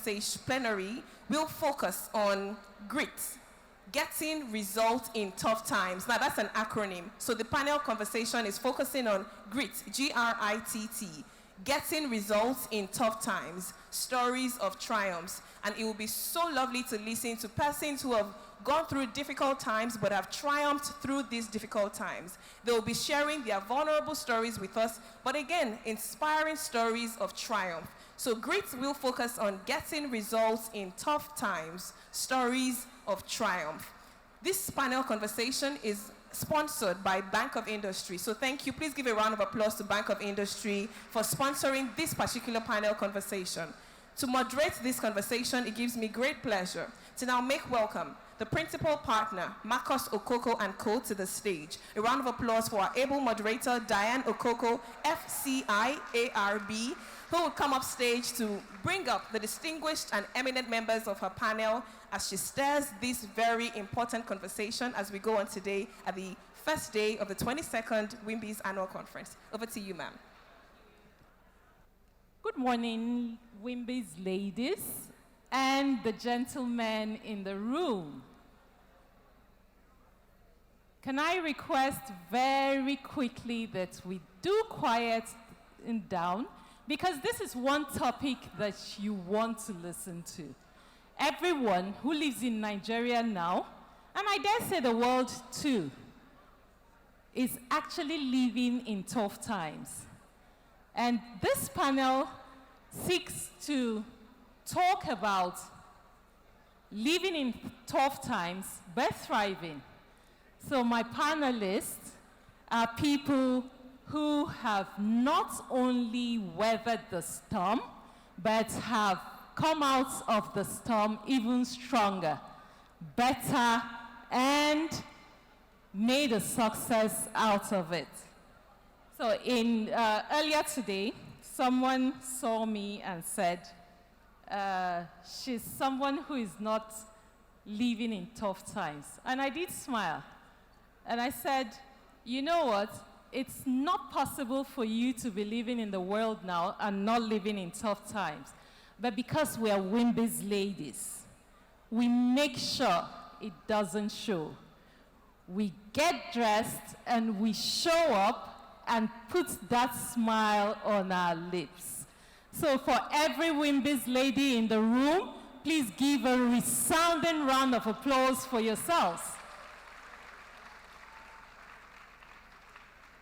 conversation, plenary, will focus on Gritt, getting results in tough times. Now, that's an acronym. So the panel conversation is focusing on Gritt, G-R-I-T-T, getting results in tough times, stories of triumphs. And it will be so lovely to listen to persons who have gone through difficult times but have triumphed through these difficult times. They will be sharing their vulnerable stories with us, but again, inspiring stories of triumph. So Gritt will focus on getting results in tough times, stories of triumph. This panel conversation is sponsored by Bank of Industry. So thank you. Please give a round of applause to Bank of Industry for sponsoring this particular panel conversation. To moderate this conversation, it gives me great pleasure to now make welcome the principal partner, Marcus Okoko and Co. to the stage. A round of applause for our able moderator, Diane Okoko, FCIARB, who will come up stage to bring up the distinguished and eminent members of her panel as she steers this very important conversation as we go on today at the first day of the 22nd WIMBY's annual conference. Over to you, ma'am. Good morning, WIMBY's ladies and the gentlemen in the room. Can I request very quickly that we do quiet down, because this is one topic that you want to listen to. Everyone who lives in Nigeria now, and I dare say the world too, is actually living in tough times. And this panel seeks to talk about living in tough times but thriving. So my panelists are people who have not only weathered the storm, but have come out of the storm even stronger, better, and made a success out of it. So earlier today, someone saw me and said, she's someone who is not living in tough times. And I did smile. And I said, you know what? It's not possible for you to be living in the world now and not living in tough times. But because we are WIMBY's ladies, we make sure it doesn't show. We get dressed and we show up and put that smile on our lips. So for every WIMBY's lady in the room, please give a resounding round of applause for yourselves.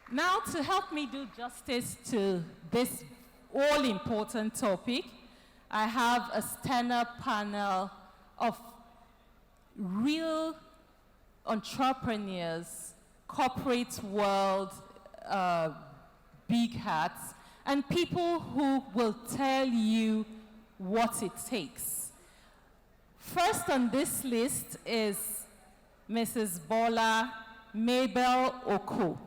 Now, to help me do justice to this all-important topic, I have a stand-up panel of real entrepreneurs, corporate world, big hats, and people who will tell you what it takes. First on this list is Mrs. Bola Mabel Oko,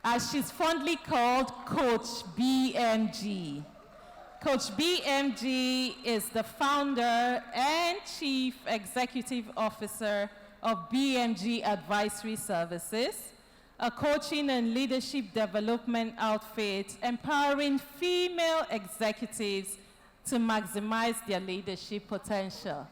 as she's fondly called Coach BMG. Coach BMG is the founder and chief executive officer of BMG Advisory Services, a coaching and leadership development outfit empowering female executives to maximize their leadership potential.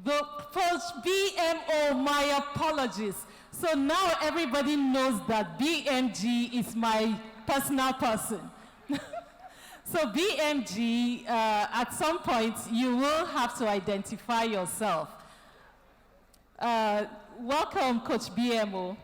But Coach BMO, my apologies. So now everybody knows that BMG is my personal person. So BMG, at some point, you will have to identify yourself. Welcome, Coach BMO.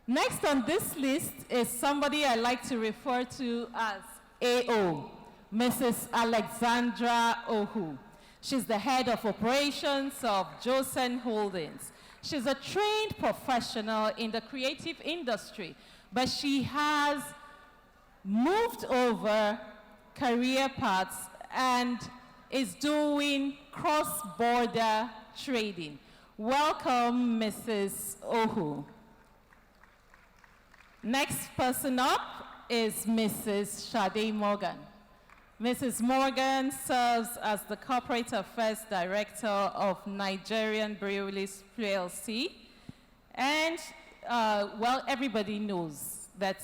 Next on this list is somebody I like to refer to as AO, Mrs. Alexandra Ohu. She's the head of operations of Josen Holdings. She's a trained professional in the creative industry, but she has moved over career paths and is doing cross-border trading. Welcome, Mrs. Ohu. Next person up is Mrs. Sade Morgan. Mrs. Morgan serves as the Corporate Affairs Director of Nigerian Breweries PLC. And, well, everybody knows that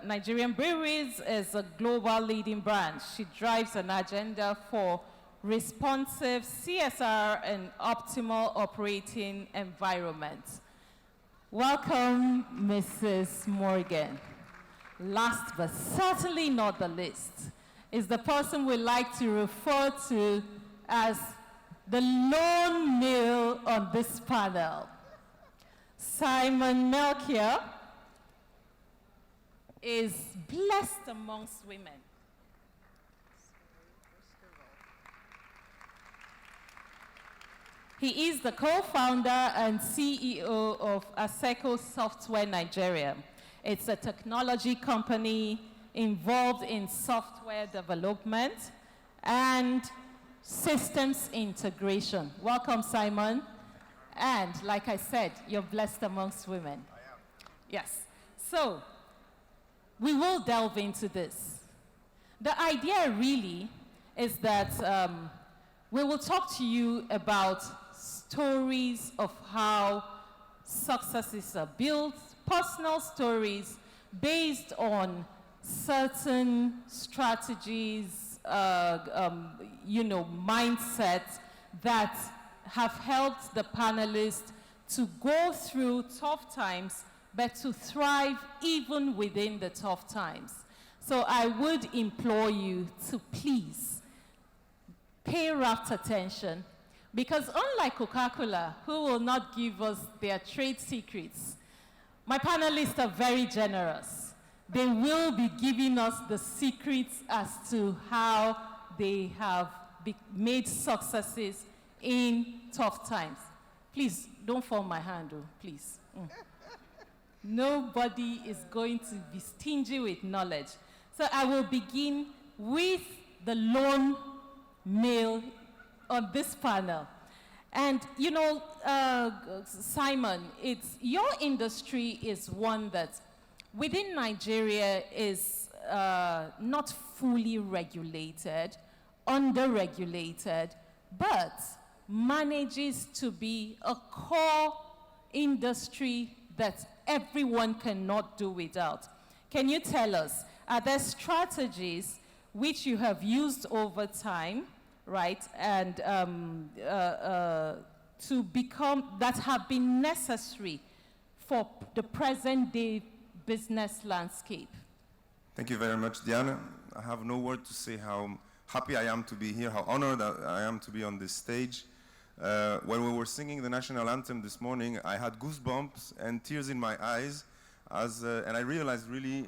Nigerian Breweries is a global leading brand. She drives an agenda for responsive CSR and optimal operating environment. Welcome, Mrs. Morgan. Last but certainly not the least is the person we like to refer to as the lone male on this panel. Simon Melchior is blessed amongst women. He is the co-founder and CEO of Asseco Software Nigeria. It's a technology company involved in software development and systems integration. Welcome, Simon. And like I said, you're blessed amongst women. I am. Yes. So we will delve into this. The idea really is that we will talk to you about stories of how successes are built, personal stories based on certain strategies, mindsets that have helped the panelists to go through tough times, but to thrive even within the tough times. So I would implore you to please pay rapt attention, because unlike Coca-Cola, who will not give us their trade secrets, my panelists are very generous. They will be giving us the secrets as to how they have made successes in tough times. Please, don't fall my hand, oh, please. Nobody is going to be stingy with knowledge. So I will begin with the lone male on this panel. And Simon, your industry is one that within Nigeria is not fully regulated, under-regulated, but manages to be a core industry that everyone cannot do without. Can you tell us, are there strategies which you have used over time, right, and to become, that have been necessary for the present day business landscape? Thank you very much, Diana. I have no word to say how happy I am to be here, how honored I am to be on this stage. When we were singing the national anthem this morning, I had goosebumps and tears in my eyes, and I realized really,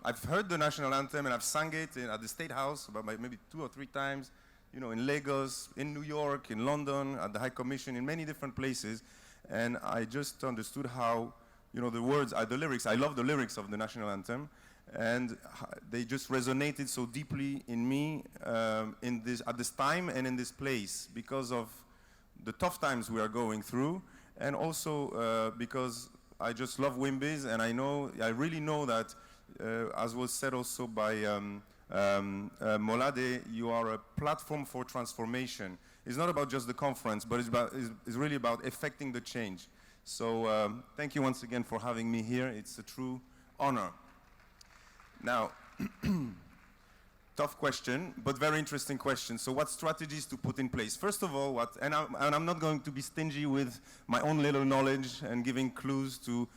I've heard the national anthem and I've sang it at the State House about maybe 2 or 3 times, in Lagos, in New York, in London, at the High Commission, in many different places, and I just understood how, the words, the lyrics, I love the lyrics of the national anthem, and they just resonated so deeply in me at this time and in this place because of the tough times we are going through, and also because I just love WIMBIZ, and I really know that, as was said also by Molade, you are a platform for transformation. It's not about just the conference, but it's really about effecting the change. So thank you once again for having me here. It's a true honor. Now, tough question, but very interesting question. So what strategies to put in place? First of all, and I'm not going to be stingy with my own little knowledge and giving clues to,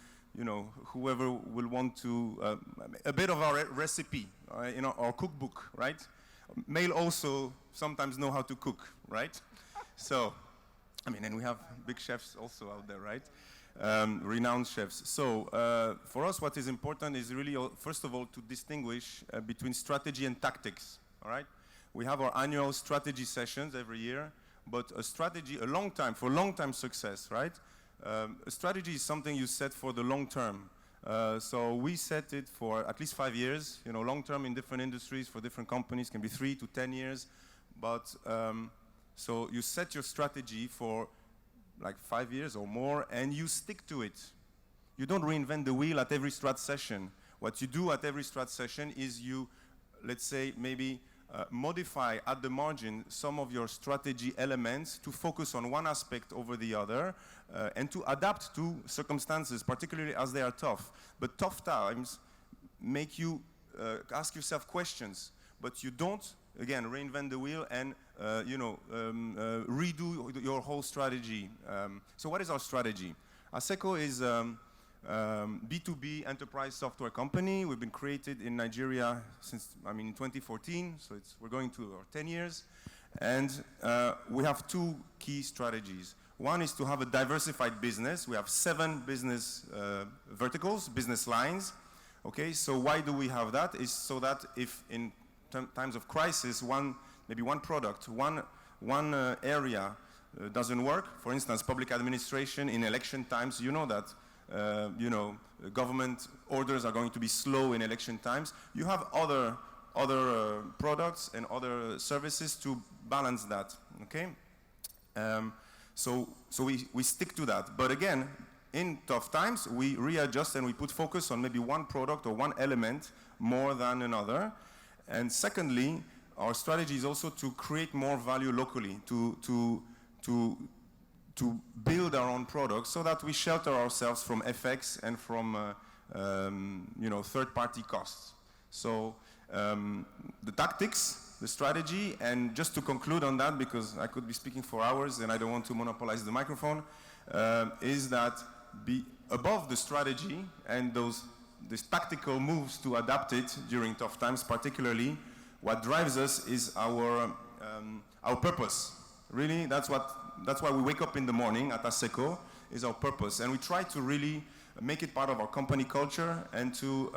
whoever will want to, a bit of our recipe, our cookbook, right? Male also sometimes know how to cook, right? So, and we have big chefs also out there, right? Renowned chefs. So for us, what is important is really, first of all, to distinguish between strategy and tactics, all right? We have our annual strategy sessions every year, but a strategy, for long-time success, right? A strategy is something you set for the long term. So we set it for at least 5 years, long term in different industries for different companies, can be 3 to 10 years. But so you set your strategy for like 5 years or more, and you stick to it. You don't reinvent the wheel at every strat session. What you do at every strat session is you, let's say, maybe modify at the margin some of your strategy elements to focus on one aspect over the other, and to adapt to circumstances, particularly as they are tough. But tough times make you ask yourself questions, but you don't, again, reinvent the wheel and redo your whole strategy. So what is our strategy? Asseco is B2B enterprise software company. We've been created in Nigeria since, in 2014, so we're going to our 10 years. And we have two key strategies. One is to have a diversified business. We have 7 business verticals, business lines. Okay, so why do we have that? Is so that if in times of crisis, maybe one product, one area doesn't work, for instance, public administration in election times, you know that government orders are going to be slow in election times. You have other products and other services to balance that, okay? So we stick to that. But again, in tough times, we readjust and we put focus on maybe one product or one element more than another. And secondly, our strategy is also to create more value locally, to build our own products so that we shelter ourselves from FX and from third-party costs. So the tactics, the strategy, and just to conclude on that, because I could be speaking for hours and I don't want to monopolize the microphone, is that above the strategy and these tactical moves to adapt it during tough times, particularly, what drives us is our purpose. Really, that's why we wake up in the morning at Asseco, is our purpose. And we try to really make it part of our company culture and to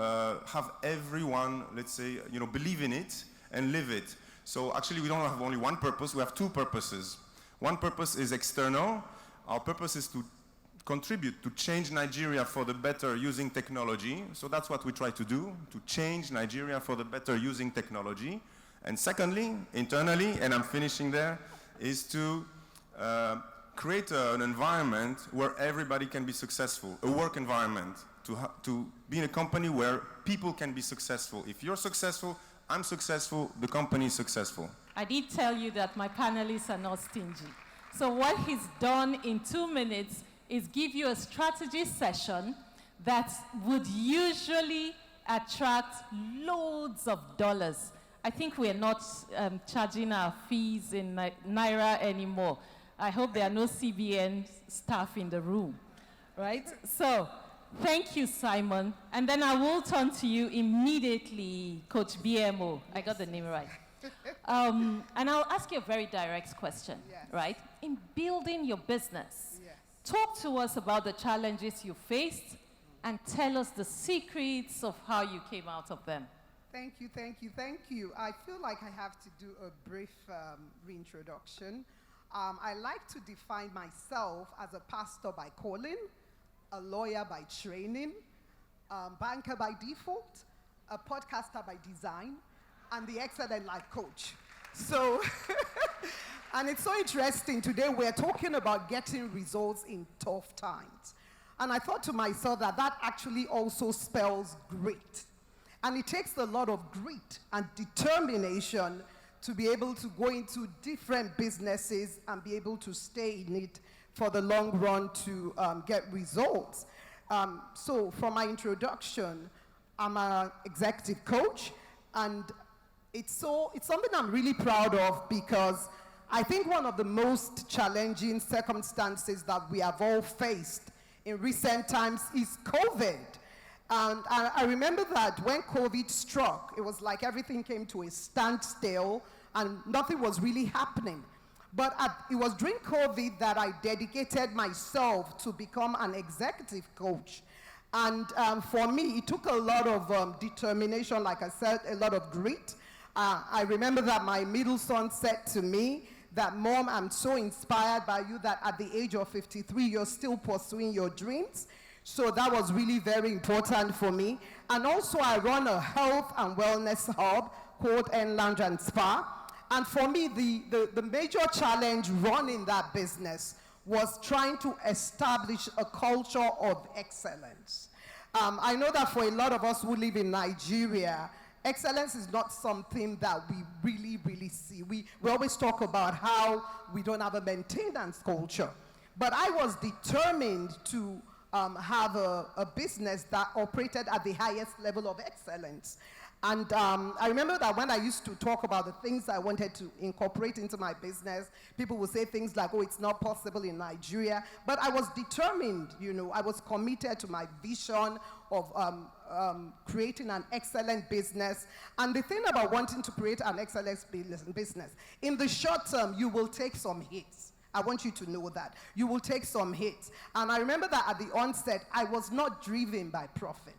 have everyone, let's say, believe in it and live it. So actually, we don't have only one purpose, we have 2 purposes. One purpose is external. Our purpose is to contribute to change Nigeria for the better using technology. So that's what we try to do, to change Nigeria for the better using technology. And secondly, internally, and I'm finishing there, is to create an environment where everybody can be successful, a work environment, to be in a company where people can be successful. If you're successful, I'm successful, the company is successful. I did tell you that my panelists are not stingy. So what he's done in 2 minutes is give you a strategy session that would usually attract loads of dollars. I think we are not charging our fees in Naira anymore. I hope there are no CBN staff in the room, right? So, thank you, Simon. And then I will turn to you immediately, Coach BMO. I got the name right. And I'll ask you a very direct question, Yes. right? In building your business, Yes. talk to us about the challenges you faced and tell us the secrets of how you came out of them. Thank you, thank you, thank you. I feel like I have to do a brief reintroduction. I like to define myself as a pastor by calling, a lawyer by training, banker by default, a podcaster by design, and the excellent life coach. So, and it's so interesting. Today we're talking about getting results in tough times. And I thought to myself that actually also spells grit. And it takes a lot of grit and determination to be able to go into different businesses and be able to stay in it for the long run to get results. So for my introduction, I'm an executive coach, and it's something I'm really proud of, because I think one of the most challenging circumstances that we have all faced in recent times is COVID. And I remember that when COVID struck, it was like everything came to a standstill and nothing was really happening. But it was during COVID that I dedicated myself to become an executive coach. And for me, it took a lot of determination, like I said, a lot of grit. I remember that my middle son said to me that, "Mom, I'm so inspired by you that at the age of 53, you're still pursuing your dreams." So that was really very important for me. And also I run a health and wellness hub called Lounge and Spa. And for me, the major challenge running that business was trying to establish a culture of excellence. I know that for a lot of us who live in Nigeria, excellence is not something that we really, really see. We always talk about how we don't have a maintenance culture. But I was determined to have a business that operated at the highest level of excellence. And I remember that when I used to talk about the things I wanted to incorporate into my business, people would say things like, oh, it's not possible in Nigeria. But I was determined, I was committed to my vision of creating an excellent business. And the thing about wanting to create an excellent business, in the short term, you will take some hits. I want you to know that. You will take some hits. And I remember that at the onset, I was not driven by profit.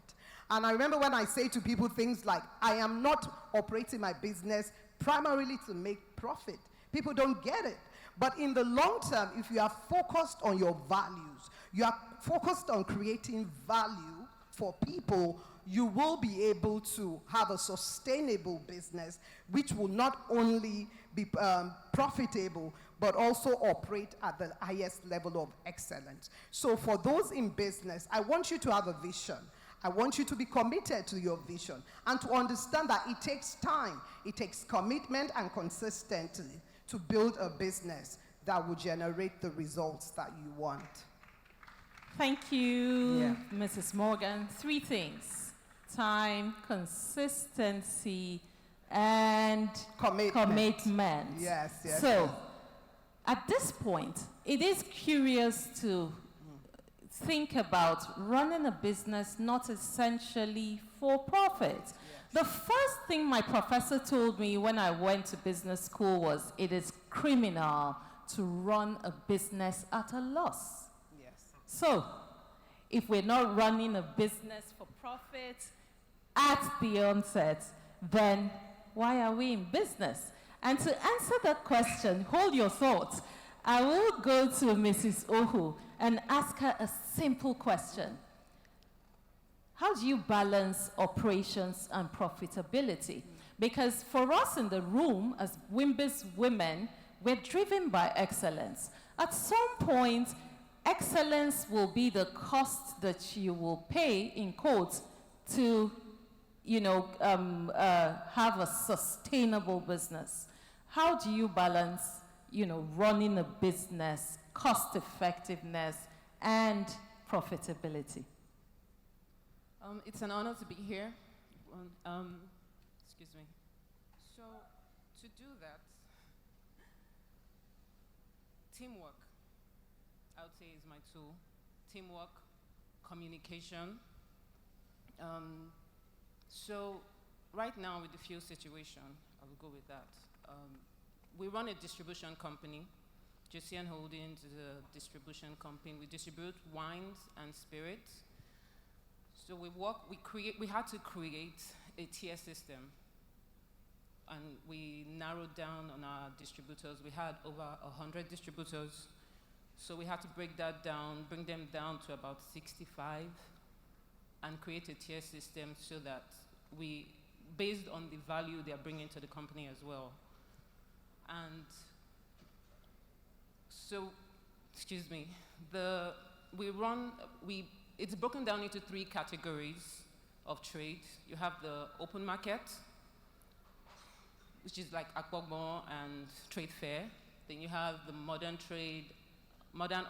And I remember when I say to people things like, I am not operating my business primarily to make profit. People don't get it. But in the long term, if you are focused on your values, you are focused on creating value for people, you will be able to have a sustainable business which will not only be profitable, but also operate at the highest level of excellence. So for those in business, I want you to have a vision. I want you to be committed to your vision and to understand that it takes time, it takes commitment and consistency to build a business that will generate the results that you want. Thank you, Mrs. Morgan. 3 things: time, consistency, and commitment. Yes. So, at this point, it is curious to think about running a business not essentially for profit. Yes. The first thing my professor told me when I went to business school was, it is criminal to run a business at a loss. Yes. So, if we're not running a business for profit at the onset, then why are we in business? And to answer that question, hold your thoughts. I will go to Mrs. Ohu and ask her a simple question. How do you balance operations and profitability? Because for us in the room, as Wimbiz women, we're driven by excellence. At some point, excellence will be the cost that you will pay, in quotes, to have a sustainable business. How do you balance running a business, cost effectiveness, and profitability? It's an honor to be here. Excuse me. So, to do that, teamwork, I would say, is my tool. Teamwork, communication. So, right now with the fuel situation, I will go with that. We run a distribution company. JCN Holdings is a distribution company. We distribute wines and spirits. So we had to create a tier system. And we narrowed down on our distributors. We had over 100 distributors. So we had to break that down, bring them down to about 65, and create a tier system so that based on the value they are bringing to the company as well. And so, excuse me, it's broken down into 3 categories of trade. You have the open market, which is like Akpogbo and trade fair. Then you have the modern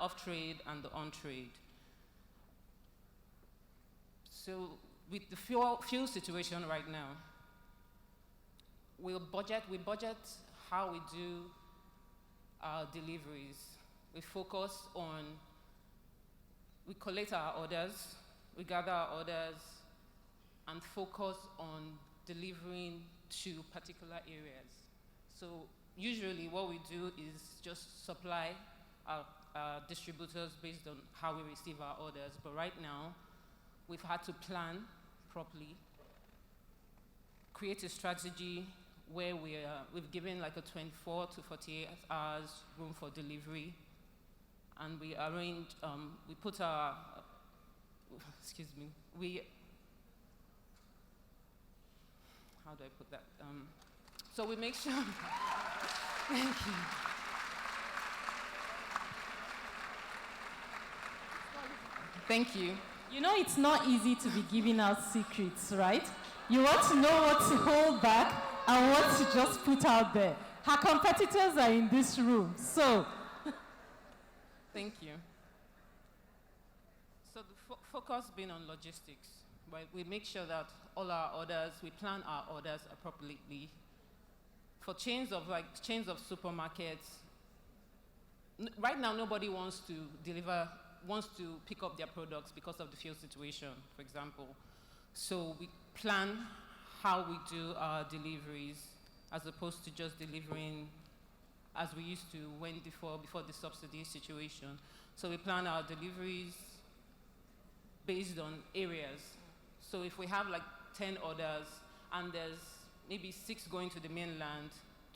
off-trade, and the on-trade. So with the fuel situation right now, we budget how we do our deliveries. We collect our orders, we gather our orders, and focus on delivering to particular areas. So usually what we do is just supply our distributors based on how we receive our orders. But right now, we've had to plan properly, create a strategy where we've given like a 24 to 48 hours room for delivery, and we arrange, we put our, excuse me, how do I put that? So we make sure, thank you. Thank you. You know, it's not easy to be giving out secrets, right? You want to know what to hold back and what to just put out there. Her competitors are in this room, so. Thank you. So the focus being on logistics, right? We make sure that all our orders, we plan our orders appropriately. For chains of supermarkets, right now nobody wants to pick up their products because of the fuel situation, for example. So we plan how we do our deliveries as opposed to just delivering as we used to before the subsidy situation. So we plan our deliveries based on areas. So if we have like 10 orders and there's maybe 6 going to the mainland,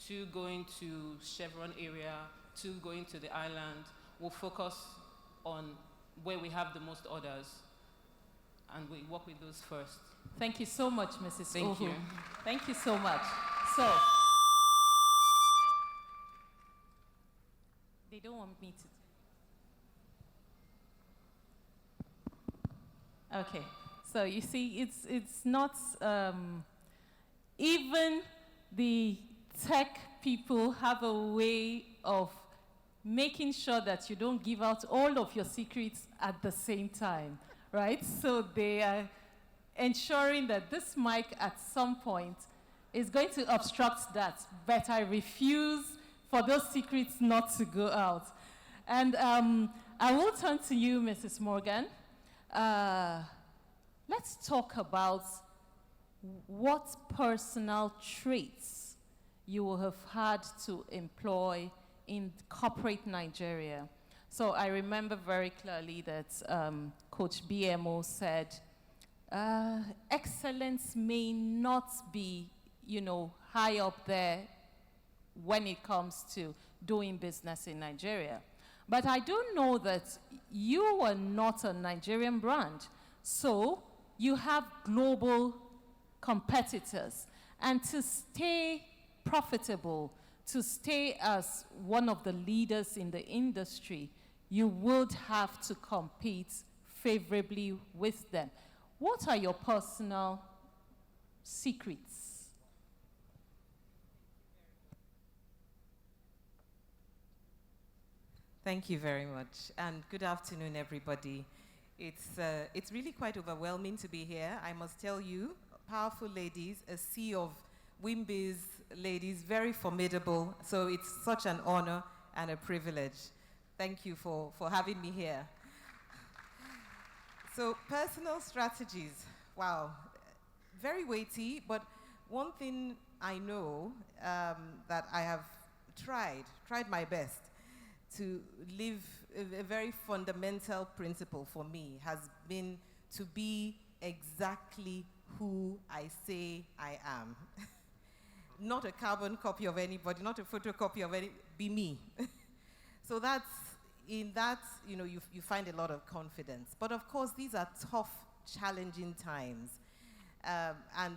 2 going to Chevron area, 2 going to the island, we'll focus on where we have the most orders and we work with those first. Thank you so much, Mrs. Thank Ohu. you. Thank you so much. So, they don't want me to. Okay. So you see, it's not even the tech people have a way of making sure that you don't give out all of your secrets at the same time, right? So they are ensuring that this mic at some point is going to obstruct that, but I refuse for those secrets not to go out. And I will turn to you, Mrs. Morgan. Let's talk about what personal traits you will have had to employ in corporate Nigeria. So I remember very clearly that Coach BMO said, excellence may not be, high up there when it comes to doing business in Nigeria. But I do know that you are not a Nigerian brand. So you have global competitors. And to stay profitable, to stay as one of the leaders in the industry, you would have to compete favorably with them. What are your personal secrets? Thank you very much, and good afternoon, everybody. It's really quite overwhelming to be here. I must tell you, powerful ladies, a sea of WIMBIZ ladies, very formidable. So it's such an honor and a privilege. Thank you for having me here. So personal strategies, wow, very weighty, but one thing I know that I have tried my best to live a very fundamental principle for me has been to be exactly who I say I am. Not a carbon copy of anybody, not a photocopy of any, be me. So in that, you find a lot of confidence. But of course, these are tough, challenging times. And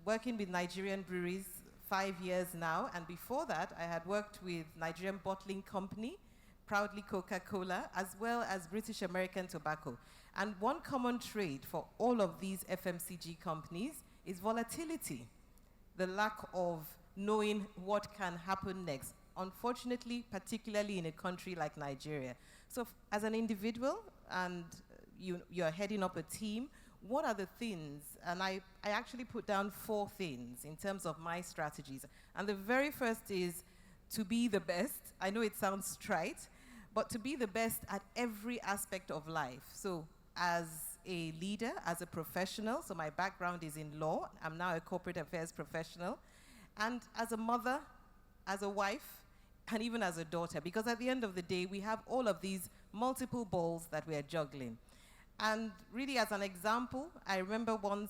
working with Nigerian breweries 5 years now, and before that, I had worked with Nigerian Bottling Company, proudly Coca-Cola, as well as British American Tobacco. And one common trait for all of these FMCG companies is volatility, the lack of knowing what can happen next. Unfortunately, particularly in a country like Nigeria. So as an individual, and you're heading up a team, what are the things? And I actually put down 4 things in terms of my strategies. And the very first is to be the best. I know it sounds trite, but to be the best at every aspect of life. So as a leader, as a professional, so my background is in law. I'm now a corporate affairs professional. And as a mother, as a wife, and even as a daughter, because at the end of the day, we have all of these multiple balls that we are juggling. And really, as an example, I remember once,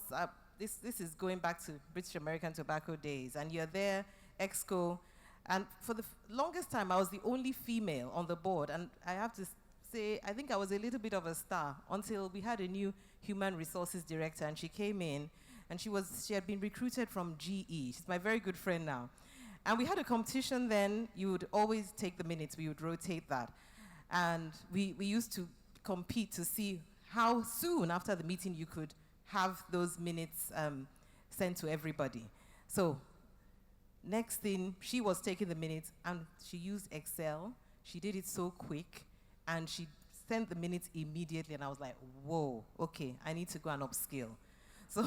this is going back to British American Tobacco days, and you're there, EXCO, and for the longest time, I was the only female on the board, and I have to say, I think I was a little bit of a star until we had a new human resources director, and she came in, and she had been recruited from GE. She's my very good friend now. And we had a competition then. You would always take the minutes. We would rotate that. And we used to compete to see how soon after the meeting you could have those minutes sent to everybody. So next thing, she was taking the minutes, and she used Excel. She did it so quick, and she sent the minutes immediately, and I was like, whoa, okay, I need to go and upskill. So,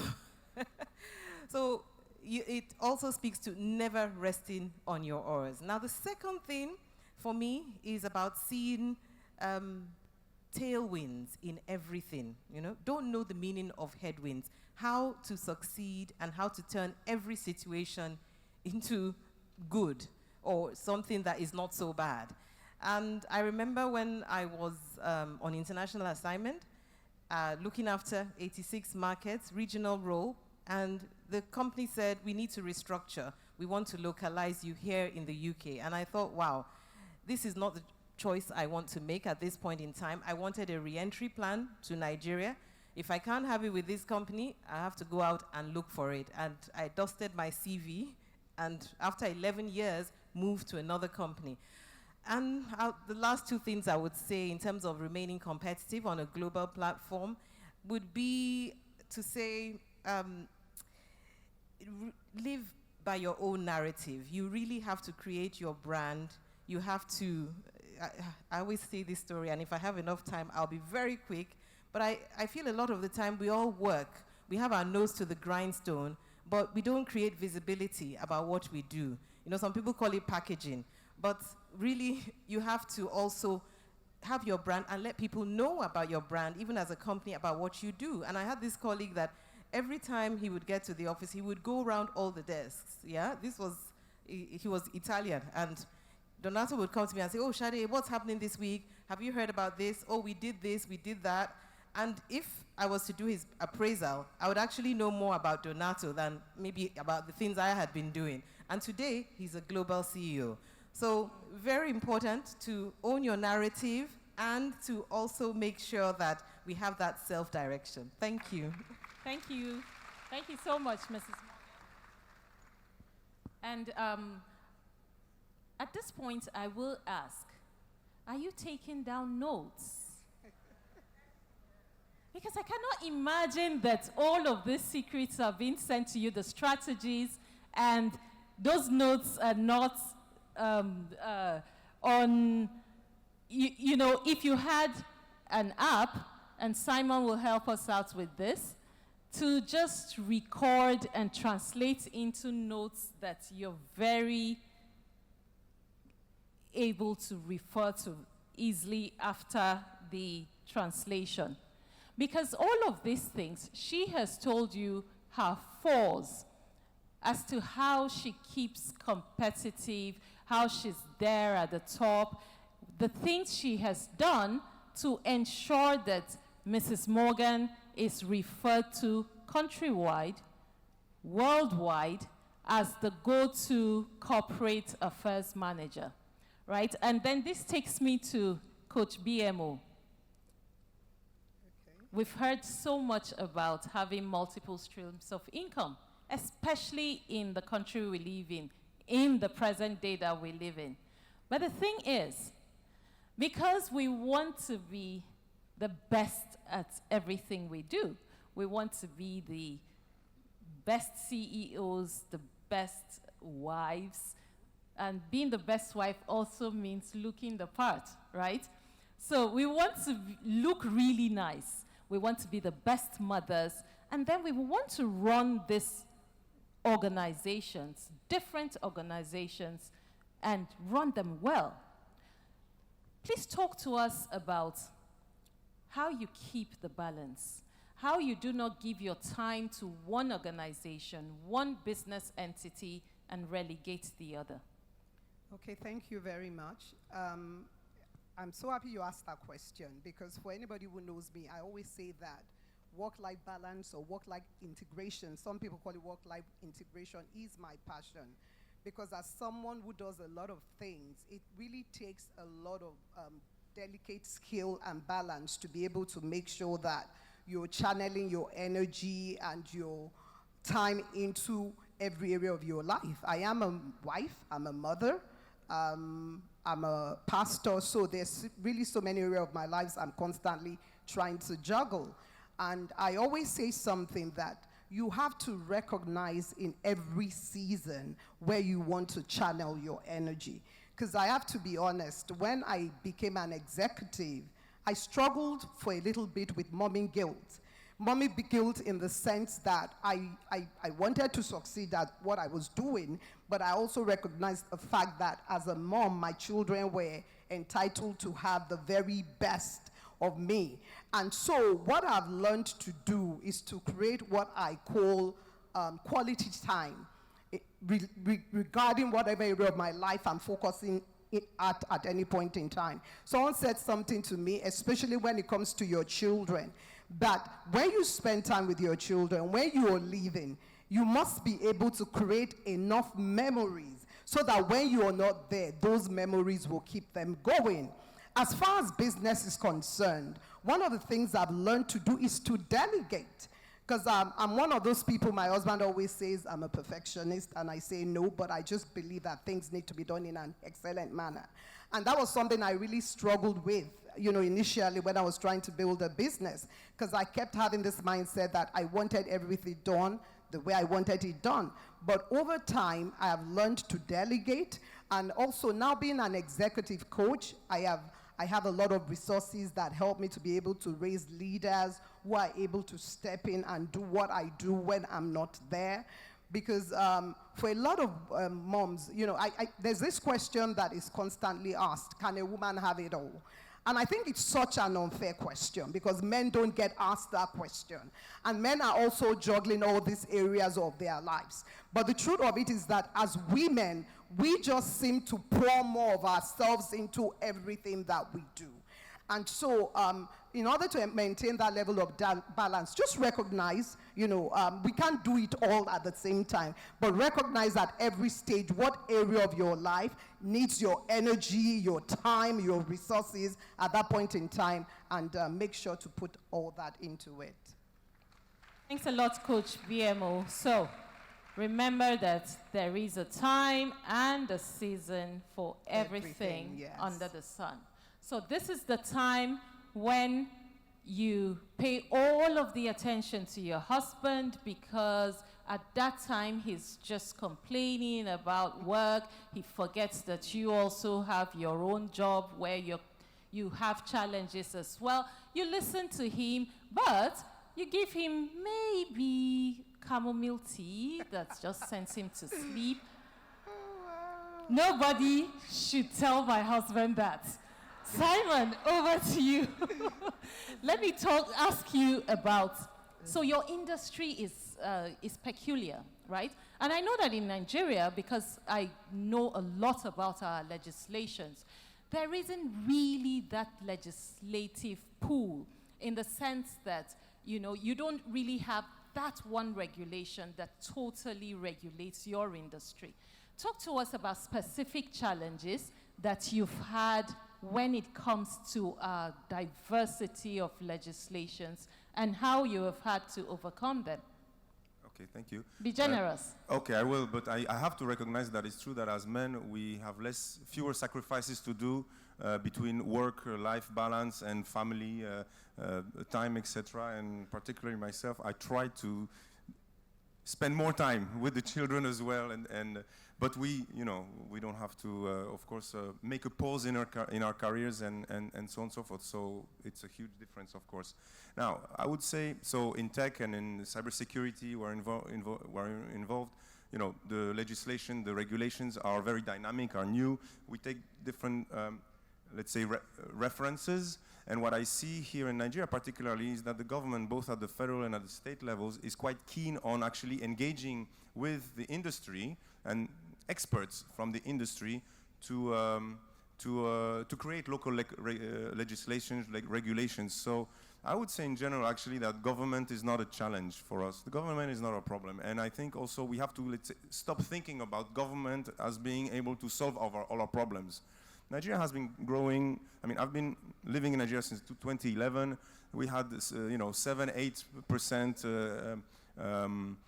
so it also speaks to never resting on your oars. Now, the second thing for me is about seeing tailwinds in everything. Don't know the meaning of headwinds, how to succeed and how to turn every situation into good or something that is not so bad. And I remember when I was on international assignment, looking after 86 markets, regional role, and the company said, we need to restructure. We want to localize you here in the UK. And I thought, wow, this is not the choice I want to make at this point in time. I wanted a re-entry plan to Nigeria. If I can't have it with this company, I have to go out and look for it. And I dusted my CV, and after 11 years, moved to another company. And the last two things I would say in terms of remaining competitive on a global platform would be to say, live by your own narrative. You really have to create your brand. You have to, I always say this story, and if I have enough time, I'll be very quick. But I feel a lot of the time we all work. We have our nose to the grindstone, but we don't create visibility about what we do. Some people call it packaging. But really, you have to also have your brand and let people know about your brand, even as a company, about what you do. And I had this colleague that every time he would get to the office, he would go around all the desks. Yeah, he was Italian. And Donato would come to me and say, oh, Shade, what's happening this week? Have you heard about this? Oh, we did this, we did that. And if I was to do his appraisal, I would actually know more about Donato than maybe about the things I had been doing. And today, he's a global CEO. So very important to own your narrative and to also make sure that we have that self-direction. Thank you. Thank you. Thank you so much, Mrs. Morgan. And at this point, I will ask, are you taking down notes? Because I cannot imagine that all of these secrets are being sent to you, the strategies, and those notes are not on, if you had an app, and Simon will help us out with this, to just record and translate into notes that you're very able to refer to easily after the translation. Because all of these things, she has told you her flaws as to how she keeps competitive, how she's there at the top, the things she has done to ensure that Mrs. Morgan is referred to countrywide, worldwide, as the go-to corporate affairs manager, right? And then this takes me to Coach BMO. We've heard so much about having multiple streams of income, especially in the country we live in the present day that we live in. But the thing is, because we want to be the best at everything we do, we want to be the best CEOs, the best wives, and being the best wife also means looking the part, right? So we want to look really nice. We want to be the best mothers, and then we want to run these organizations, different organizations, and run them well. Please talk to us about how you keep the balance, how you do not give your time to one organization, one business entity, and relegate the other. Okay, thank you very much. I'm so happy you asked that question, because for anybody who knows me, I always say that work-life balance or work-life integration, some people call it work-life integration, is my passion. Because as someone who does a lot of things, it really takes a lot of delicate skill and balance to be able to make sure that you're channeling your energy and your time into every area of your life. I am a wife, I'm a mother, I'm a pastor, so there's really so many areas of my life I'm constantly trying to juggle. And I always say something that you have to recognize in every season where you want to channel your energy. Because I have to be honest, when I became an executive, I struggled for a little bit with mommy guilt. Mommy guilt in the sense that I wanted to succeed at what I was doing, but I also recognized the fact that as a mom, my children were entitled to have the very best of me. And so what I've learned to do is to create what I call quality time regarding whatever area of my life I'm focusing at any point in time. Someone said something to me, especially when it comes to your children, that when you spend time with your children, when you are leaving, you must be able to create enough memories so that when you are not there, those memories will keep them going. As far as business is concerned, one of the things I've learned to do is to delegate. Because I'm one of those people, my husband always says I'm a perfectionist, and I say no, but I just believe that things need to be done in an excellent manner. And that was something I really struggled with, initially when I was trying to build a business, because I kept having this mindset that I wanted everything done the way I wanted it done. But over time, I have learned to delegate, and also now being an executive coach, I have a lot of resources that help me to be able to raise leaders who are able to step in and do what I do when I'm not there. Because for a lot of moms, there's this question that is constantly asked: can a woman have it all? And I think it's such an unfair question, because men don't get asked that question. And men are also juggling all these areas of their lives. But the truth of it is that as women, we just seem to pour more of ourselves into everything that we do. And so in order to maintain that level of balance, just recognize, we can't do it all at the same time, but recognize at every stage what area of your life needs your energy, your time, your resources at that point in time, and make sure to put all that into it. Thanks a lot, Coach BMO. So remember that there is a time and a season for everything yes. under the sun. So this is the time when you pay all of the attention to your husband, because at that time he's just complaining about work. He forgets that you also have your own job where you have challenges as well. You listen to him, but you give him maybe chamomile tea that just sends him to sleep. Nobody should tell my husband that. Simon, over to you. Let me ask you about, so your industry is peculiar, right? And I know that in Nigeria, because I know a lot about our legislations, there isn't really that legislative pool, in the sense that, you don't really have that one regulation that totally regulates your industry. Talk to us about specific challenges that you've had when it comes to diversity of legislations, and how you have had to overcome them. Okay, thank you. Be generous. Okay, I will, but I have to recognize that it's true that as men, we have fewer sacrifices to do between work-life balance and family time, etc. And particularly myself, I try to spend more time with the children as well, but we don't have to, of course, make a pause in our careers and so on and so forth. So it's a huge difference, of course. Now, I would say, so in tech and in cybersecurity, we're involved. The legislation, the regulations are very dynamic, are new. We take different, let's say, references. And what I see here in Nigeria particularly is that the government, both at the federal and at the state levels, is quite keen on actually engaging with the industry and experts from the industry to create local legislation, like regulations. So I would say in general, actually, that government is not a challenge for us. The government is not a problem. And I think also we have to, let's say, stop thinking about government as being able to solve all our problems. Nigeria has been growing. I mean, I've been living in Nigeria since 2011. We had this, 7-8%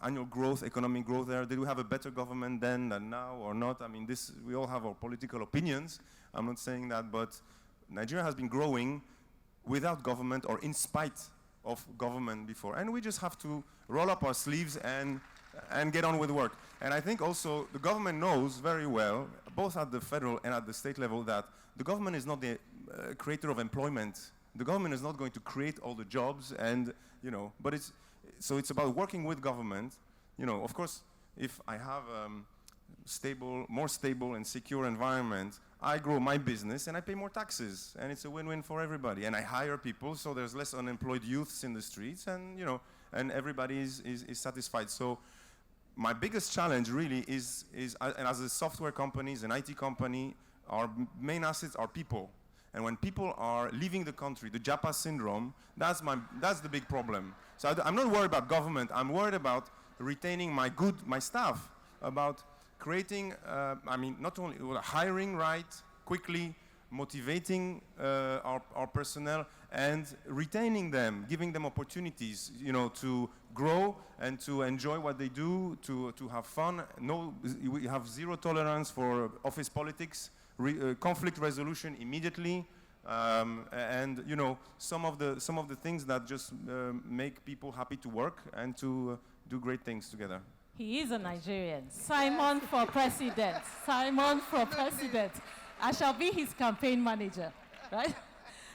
annual growth, economic growth there. Did we have a better government then than now or not? I mean, we all have our political opinions. I'm not saying that, but Nigeria has been growing without government or in spite of government before. And we just have to roll up our sleeves and and get on with work. And I think also the government knows very well, both at the federal and at the state level, that the government is not the creator of employment. The government is not going to create all the jobs, and but it's about working with government. Of course, if I have more stable and secure environment, I grow my business and I pay more taxes, and it's a win-win for everybody. And I hire people, so there's less unemployed youths in the streets, and and everybody is satisfied. So my biggest challenge really is and as a software company, as an IT company, our main assets are people. And when people are leaving the country, the Japa syndrome, that's the big problem. So I'm not worried about government. I'm worried about retaining my staff, about creating, not only hiring right, quickly, motivating our personnel, and retaining them, giving them opportunities, to grow and to enjoy what they do, to have fun. We have zero tolerance for office politics, conflict resolution immediately, and some of the things that just make people happy to work and to do great things together. He is a Nigerian. Simon for president. Simon for president. I shall be his campaign manager, right?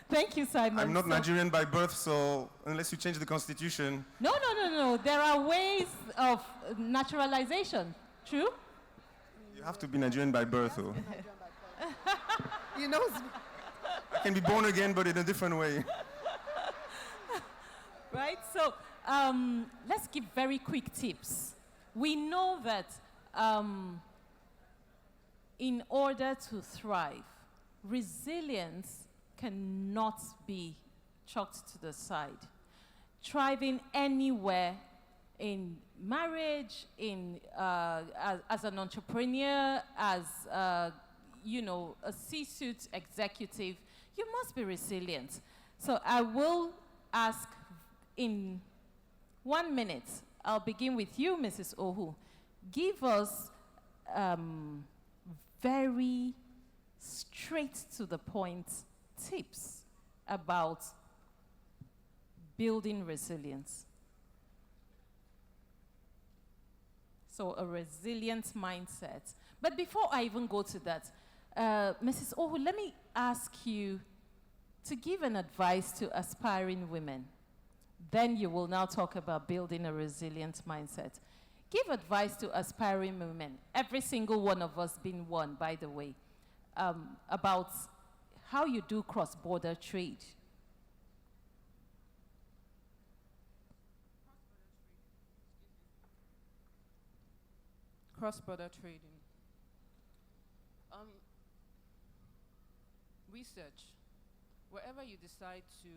Thank you, Simon. I'm not Nigerian by birth, so unless you change the constitution. No. There are ways of naturalization. True? You have to be Nigerian by birth, though. He knows. I can be born again, but in a different way. Right? So let's give very quick tips. We know that in order to thrive, resilience cannot be chucked to the side. Thriving anywhere, in marriage, as an entrepreneur, as a C-suite executive, you must be resilient. So I will ask in 1 minute, I'll begin with you, Mrs. Ohu. Give us very straight to the point tips about building resilience. So a resilient mindset. But before I even go to that, Mrs. Ohu, let me ask you to give an advice to aspiring women. Then you will now talk about building a resilient mindset. Give advice to aspiring women, every single one of us being one, by the way, about how you do cross-border trade. Cross-border trading. Research. Wherever you decide to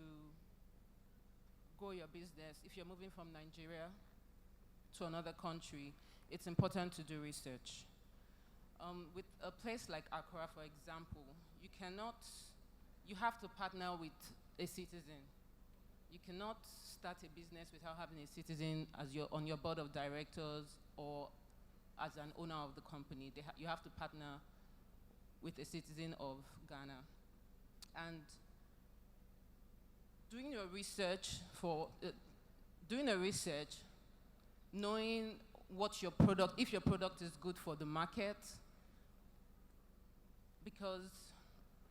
go your business, if you're moving from Nigeria to another country, it's important to do research. With a place like Accra, for example, you have to partner with a citizen. You cannot start a business without having a citizen on your board of directors or as an owner of the company. You have to partner with a citizen of Ghana. And doing a research, knowing what your product, if your product is good for the market, because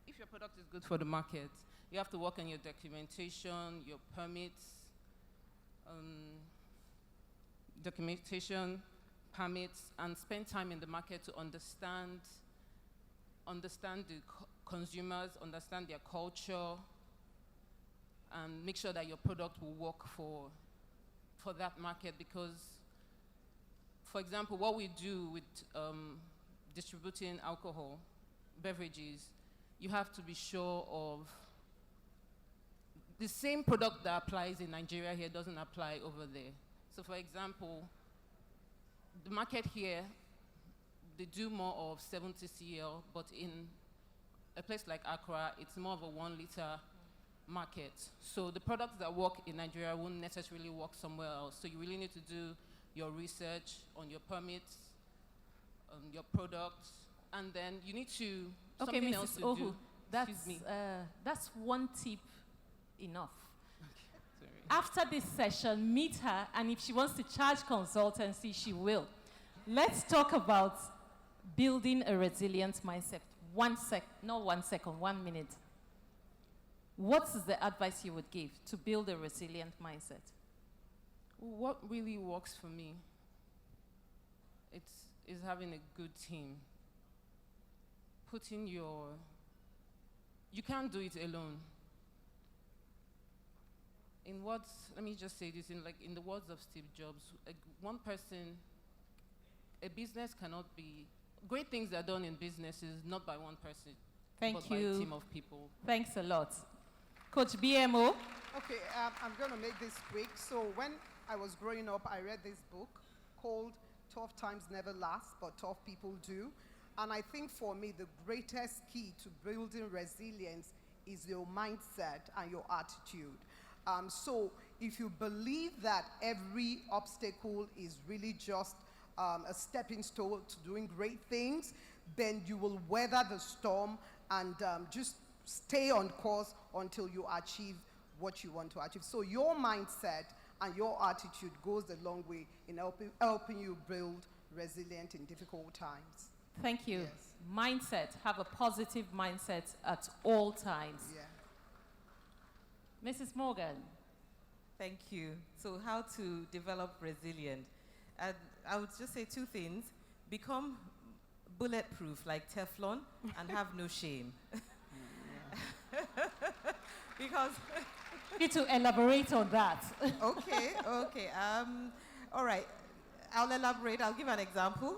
if your product is good for the market, you have to work on your documentation, your permits, and spend time in the market to understand the consumers, understand their culture, and make sure that your product will work for that market. Because, for example, what we do with distributing alcohol, beverages, you have to be sure of the same product that applies in Nigeria here doesn't apply over there. So, for example, the market here, they do more of 70 cl, but in a place like Accra, it's more of a 1 liter market. So the products that work in Nigeria won't necessarily work somewhere else. So you really need to do your research on your permits, your products, and then you need to something else to do. That's one tip enough. Okay, After this session, meet her, and if she wants to charge consultancy, she will. Let's talk about building a resilient mindset. 1 minute. What is the advice you would give to build a resilient mindset? What really works for me is having a good team. You can't do it alone. Let me just say this, in the words of Steve Jobs, one person, a business cannot be, great things are done in businesses not by one person, but by a team of people. Thanks a lot. Coach BMO? Okay, I'm going to make this quick. So when I was growing up, I read this book called Tough Times Never Last, but Tough People Do. And I think for me, the greatest key to building resilience is your mindset and your attitude. So if you believe that every obstacle is really just a stepping stone to doing great things, then you will weather the storm and just stay on course until you achieve what you want to achieve. So your mindset and your attitude goes a long way in helping you build resilient in difficult times. Thank you. Yes. Mindset. Have a positive mindset at all times. Yeah. Mrs. Morgan. Thank you. So how to develop resilience? And I would just say 2 things. Become bulletproof like Teflon and have no shame. Because You need to elaborate on that. okay. All right. I'll elaborate. I'll give an example.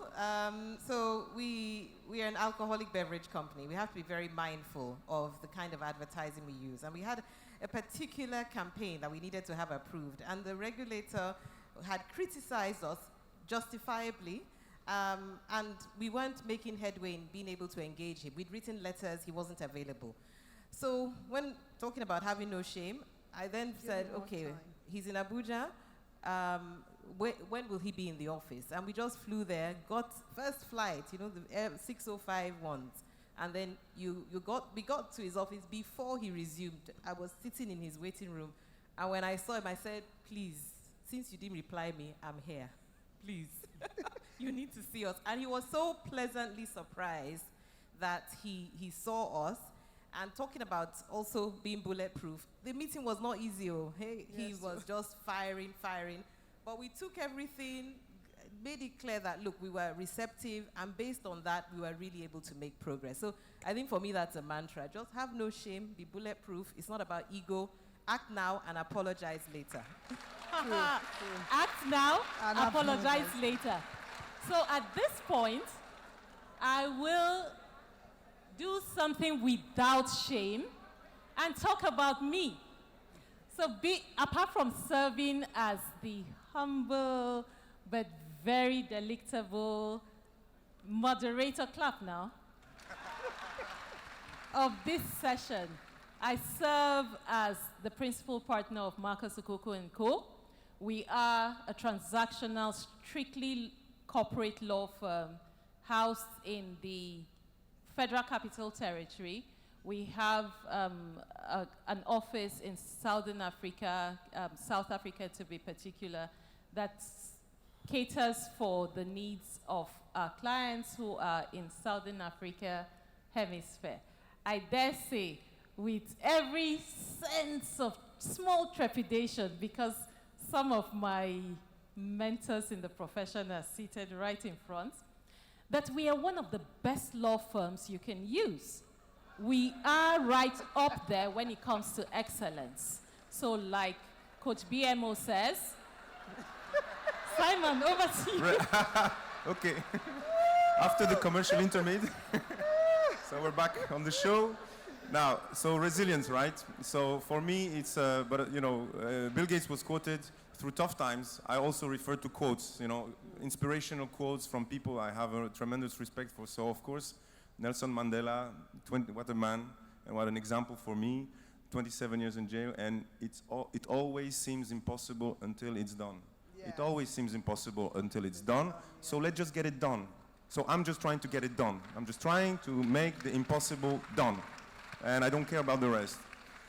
So we are an alcoholic beverage company. We have to be very mindful of the kind of advertising we use. And we had a particular campaign that we needed to have approved. And the regulator had criticized us justifiably. And we weren't making headway in being able to engage him. We'd written letters, he wasn't available. So when talking about having no shame, I then said, okay, he's in Abuja. When will he be in the office? And we just flew there, got first flight, the 6:05 ones. And then we got to his office before he resumed. I was sitting in his waiting room. And when I saw him, I said, please, since you didn't reply me, I'm here. Please, you need to see us. And he was so pleasantly surprised that he saw us. And talking about also being bulletproof, the meeting was not easy. He was just firing. But we took everything, made it clear that, look, we were receptive, and based on that, we were really able to make progress. So I think for me, that's a mantra. Just have no shame, be bulletproof. It's not about ego. Act now and apologize later. True. Act now, And apologize later. So at this point, I will do something without shame and talk about me. So apart from serving as the humble but very delectable moderator, clap now, of this session, I serve as the principal partner of Marcus Okoko & Co. We are a transactional, strictly corporate law firm housed in the Federal Capital Territory. We have an office in Southern Africa, South Africa to be particular, that caters for the needs of our clients who are in Southern Africa hemisphere. I dare say, with every sense of small trepidation, because some of my mentors in the profession are seated right in front, that we are one of the best law firms you can use. We are right up there when it comes to excellence. So like Coach BMO says, Simon, over to you. Okay. After the commercial intermediate. So we're back on the show. Now, so resilience, right? So for me, it's, Bill Gates was quoted through tough times. I also refer to quotes, inspirational quotes from people I have a tremendous respect for. So of course, Nelson Mandela, what a man, and what an example for me, 27 years in jail, and it always seems impossible until it's done. Yeah. It always seems impossible until it's done, so let's just get it done. So I'm just trying to get it done. I'm just trying to make the impossible done, and I don't care about the rest.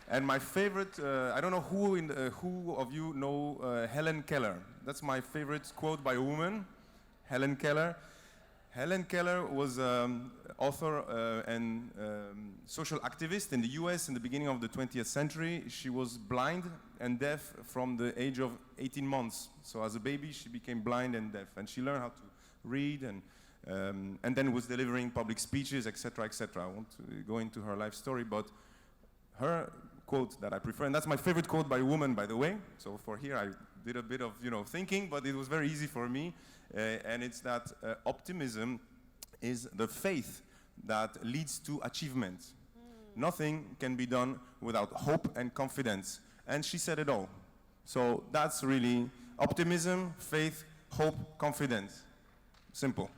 And my favorite, I don't know who of you know Helen Keller. That's my favorite quote by a woman, Helen Keller. Helen Keller was author and social activist in the US in the beginning of the 20th century. She was blind and deaf from the age of 18 months. So as a baby, she became blind and deaf. And she learned how to read and then was delivering public speeches, etc., etc. I won't go into her life story, but her quote that I prefer, and that's my favorite quote by a woman, by the way. So for here, I did a bit of thinking, but it was very easy for me. And it's that optimism is the faith that leads to achievement. Nothing can be done without hope and confidence. And she said it all. So that's really optimism, faith, hope, confidence. Simple.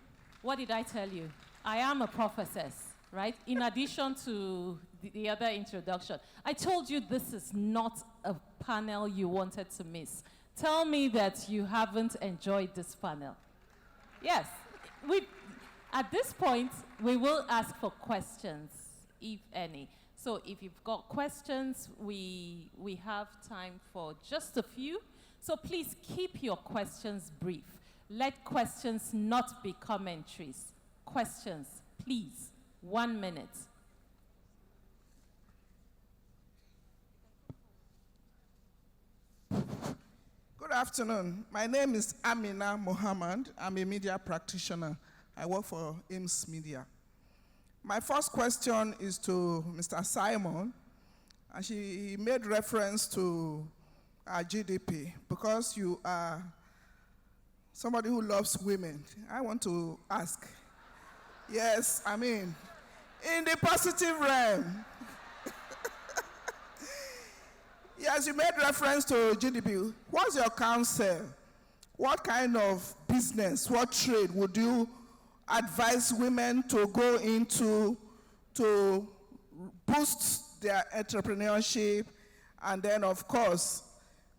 What did I tell you? I am a prophetess, right? In addition to the other introduction, I told you this is not a panel you wanted to miss. Tell me that you haven't enjoyed this panel. Yes, at this point, we will ask for questions, if any. So if you've got questions, we have time for just a few. So please keep your questions brief. Let questions not be commentaries. Questions, please. 1 minute. Good afternoon. My name is Amina Mohammed. I'm a media practitioner. I work for IMS Media. My first question is to Mr. Simon. And he made reference to our GDP because you are somebody who loves women. I want to ask. Yes, I mean, in the positive realm. Yes, you made reference to GDP. What's your counsel? What kind of business, what trade would you advise women to go into to boost their entrepreneurship and then, of course,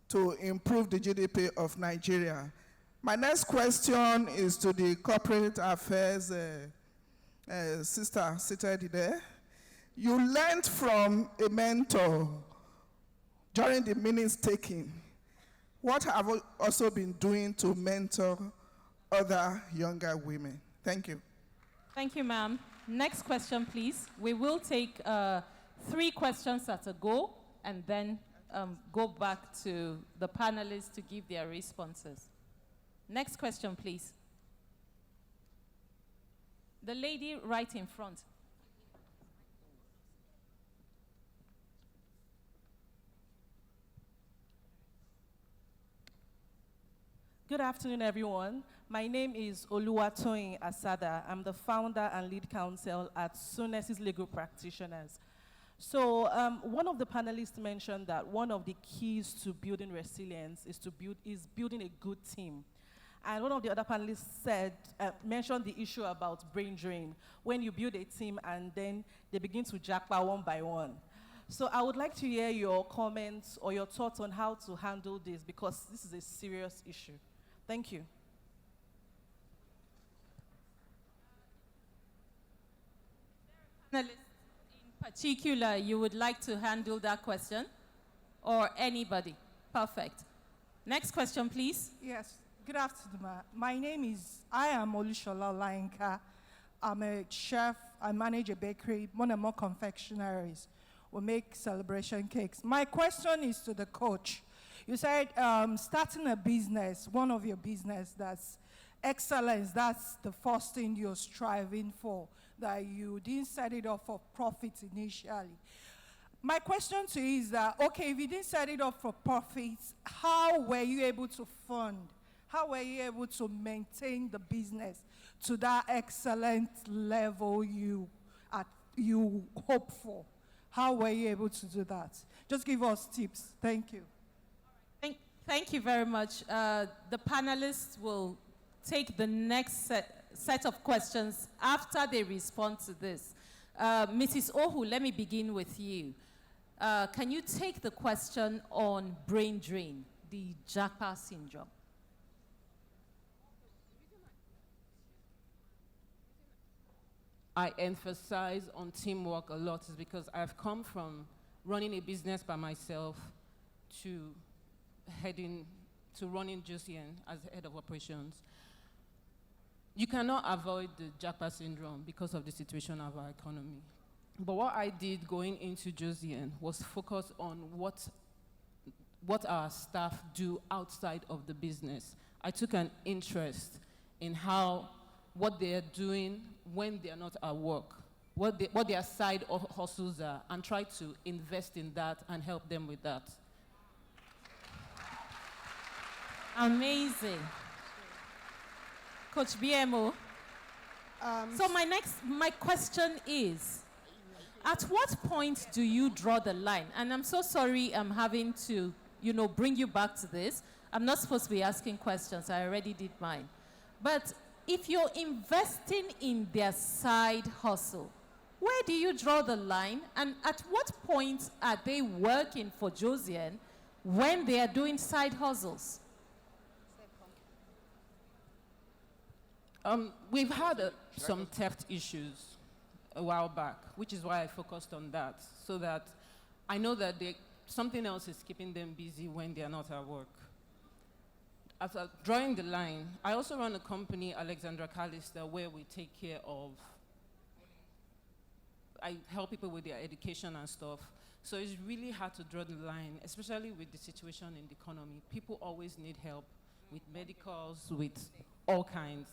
to improve the GDP of Nigeria? My next question is to the corporate affairs sister seated there. You learned from a mentor during the minutes taking. What have you also been doing to mentor other younger women? Thank you. Thank you, ma'am. Next question, please. We will take 3 questions at a go and then go back to the panelists to give their responses. Next question, please. The lady right in front. Good afternoon, everyone. My name is Oluwatoyin Asada. I'm the founder and lead counsel at Sunesis Legal Practitioners. So one of the panelists mentioned that one of the keys to building resilience is building a good team. And one of the other panelists mentioned the issue about brain drain, when you build a team and then they begin to jackpot one by one. So I would like to hear your comments or your thoughts on how to handle this, because this is a serious issue. Thank you. Panelists in particular, you would like to handle that question? Or anybody? Perfect. Next question, please. Yes. Good afternoon. I am Olushola Olainka. I'm a chef. I manage a bakery, more and more confectionaries. We make celebration cakes. My question is to the coach. You said starting a business, one of your business, that's excellence. That's the first thing you're striving for, that you didn't set it up for profit initially. My question to you is that, okay, if you didn't set it up for profits, how were you able to fund? How were you able to maintain the business to that excellent level you hope for? How were you able to do that? Just give us tips. Thank you. Thank you very much. The panelists will take the next set of questions after they respond to this. Mrs. Ohu, let me begin with you. Can you take the question on brain drain, the Japa syndrome? I emphasize on teamwork a lot is because I've come from running a business by myself to running Josian as head of operations. You cannot avoid the Japa syndrome because of the situation of our economy. But what I did going into Josian was focus on what our staff do outside of the business. I took an interest in what they are doing when they are not at work, what their side hustles are, and try to invest in that and help them with that. Amazing. Coach BMO. So my question is, at what point do you draw the line? And I'm so sorry I'm having to, bring you back to this. I'm not supposed to be asking questions. I already did mine. But if you're investing in their side hustle, where do you draw the line? And at what point are they working for Josian when they are doing side hustles? We've had some theft issues a while back, which is why I focused on that, so that I know that something else is keeping them busy when they are not at work. After drawing the line, I also run a company, Alexandra Callister, where we take care of, I help people with their education and stuff. So it's really hard to draw the line, especially with the situation in the economy. People always need help with medicals, with all kinds.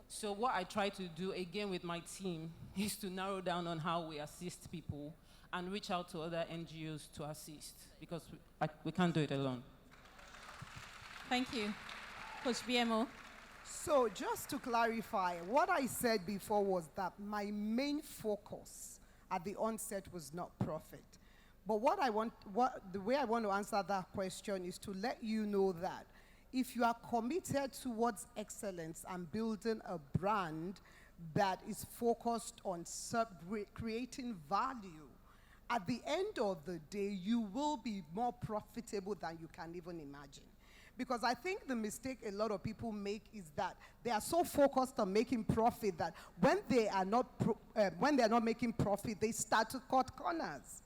So what I try to do, again, with my team, is to narrow down on how we assist people and reach out to other NGOs to assist, because we can't do it alone. Thank you. Coach BMO. So just to clarify, what I said before was that my main focus at the onset was not profit. But the way I want to answer that question is to let you know that if you are committed towards excellence and building a brand that is focused on creating value, at the end of the day, you will be more profitable than you can even imagine. Because I think the mistake a lot of people make is that they are so focused on making profit that when they are not making profit, they start to cut corners.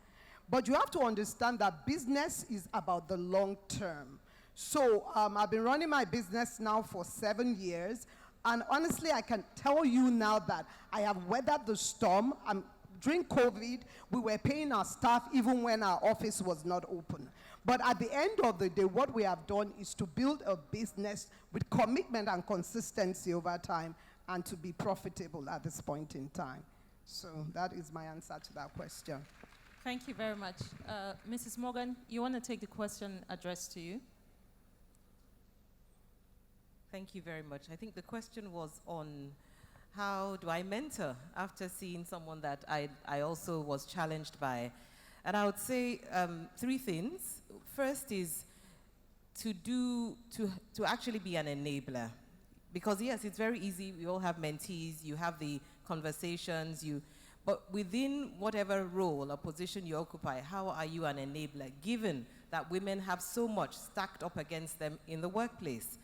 But you have to understand that business is about the long term. So I've been running my business now for 7 years, and honestly, I can tell you now that I have weathered the storm. During COVID, we were paying our staff even when our office was not open. But at the end of the day, what we have done is to build a business with commitment and consistency over time and to be profitable at this point in time. So that is my answer to that question. Thank you very much. Mrs. Morgan, you want to take the question addressed to you? Thank you very much. I think the question was on how do I mentor after seeing someone that I also was challenged by. And I would say 3 things. First is to actually be an enabler. Because yes, it's very easy. We all have mentees. You have the conversations. But within whatever role or position you occupy, how are you an enabler, given that women have so much stacked up against them in the workplace?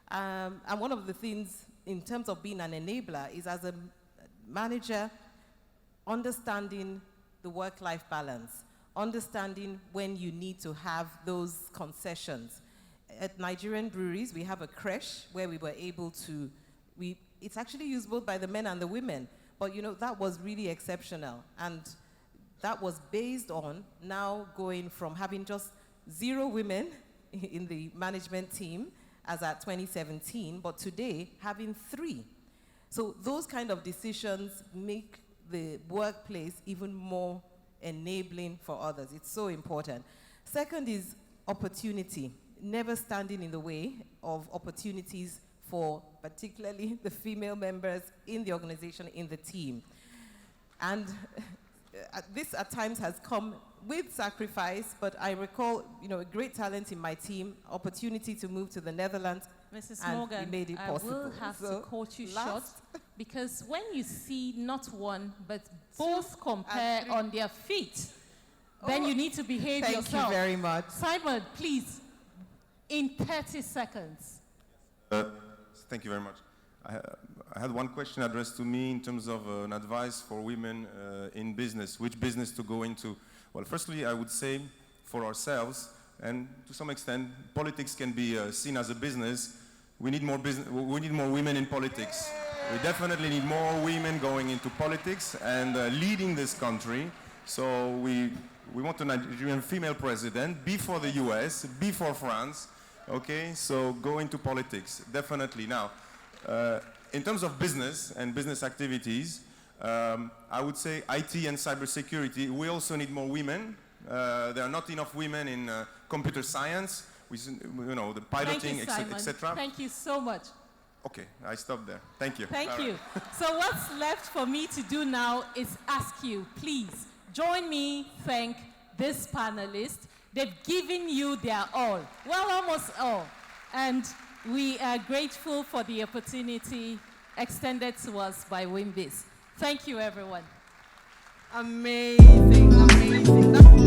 And one of the things in terms of being an enabler is, as a manager, understanding the work-life balance, understanding when you need to have those concessions. At Nigerian breweries, we have a creche where we were able to, it's actually used both by the men and the women, but that was really exceptional. And that was based on now going from having just 0 women in the management team as at 2017, but today having 3. So those kind of decisions make the workplace even more enabling for others. It's so important. Second is opportunity. Never standing in the way of opportunities for particularly the female members in the organization, in the team. And this at times has come with sacrifice, but I recall, a great talent in my team, opportunity to move to the Netherlands. Mrs. And Morgan, we made it possible. I will have to cut you short, because when you see not one, but both compare on their feet, then you need to behave yourself. Thank you very much. Simon, please, in 30 seconds. Thank you very much. I had one question addressed to me in terms of an advice for women in business, which business to go into. Well, firstly, I would say for ourselves, and to some extent, politics can be seen as a business. We need more women in politics. We definitely need more women going into politics and leading this country. So we want a Nigerian female president before the US, before France. Okay, so go into politics, definitely. Now, in terms of business and business activities, I would say IT and cybersecurity, we also need more women. There are not enough women in computer science, the piloting, etc. Thank you so much. Okay, I stop there. Thank you. Thank you. So what's left for me to do now is ask you, please, join me, thank this panelist. They've given you their all. Well, almost all. And we are grateful for the opportunity extended to us by Wimbis. Thank you, everyone. Amazing, amazing.